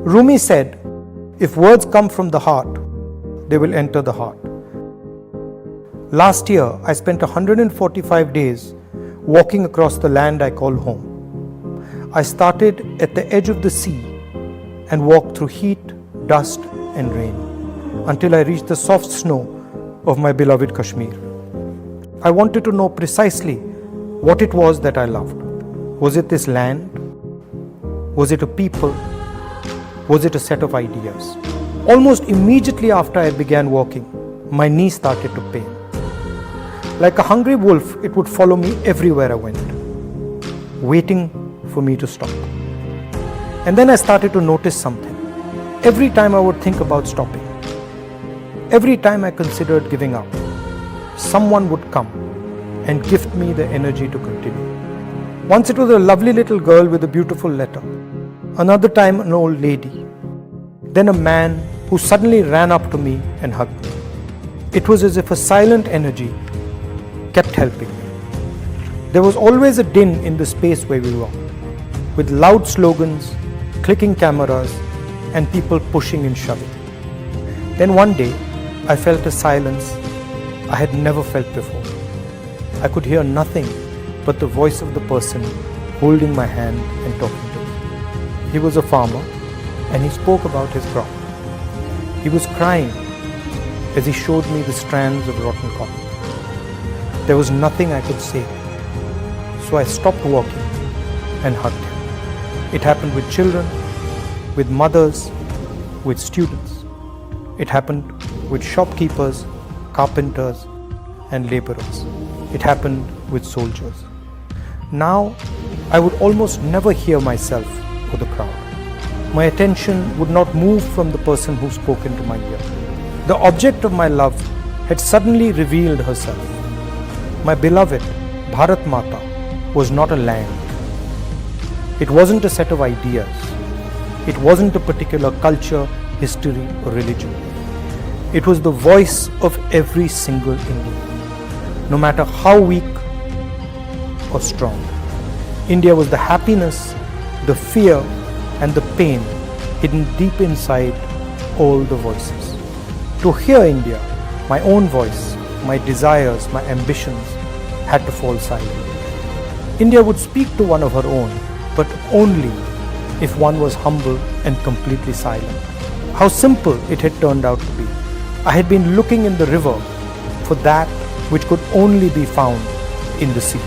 Rumi said, if words come from the heart, they will enter the heart. Last year, I spent 145 days walking across the land I call home. I started at the edge of the sea and walked through heat, dust and rain until I reached the soft snow of my beloved Kashmir. I wanted to know precisely what it was that I loved. Was it this land? Was it a people? Was it a set of ideas? Almost immediately after I began walking, my knee started to pain. Like a hungry wolf, it would follow me everywhere I went, waiting for me to stop. And then I started to notice something. Every time I would think about stopping, every time I considered giving up, someone would come and gift me the energy to continue. Once it was a lovely little girl with a beautiful letter. Another time an old lady. Then a man who suddenly ran up to me and hugged me. It was as if a silent energy kept helping me. There was always a din in the space where we were, with loud slogans, clicking cameras, and people pushing and shoving. Then one day, I felt a silence I had never felt before. I could hear nothing but the voice of the person holding my hand and talking to me. He was a farmer, and he spoke about his crop. He was crying as he showed me the strands of rotten cotton. There was nothing I could say, so I stopped walking and hugged him. It happened with children, with mothers, with students. It happened with shopkeepers, carpenters, and laborers. It happened with soldiers. Now, I would almost never hear myself or the crowd. My attention would not move from the person who spoke into my ear. The object of my love had suddenly revealed herself. My beloved Bharat Mata was not a land. It wasn't a set of ideas. It wasn't a particular culture, history, or religion. It was the voice of every single Indian, no matter how weak or strong. India was the happiness, the fear, and the pain hidden deep inside all the voices. To hear India, my own voice, my desires, my ambitions had to fall silent. India would speak to one of her own, but only if one was humble and completely silent. How simple it had turned out to be. I had been looking in the river for that which could only be found in the sea.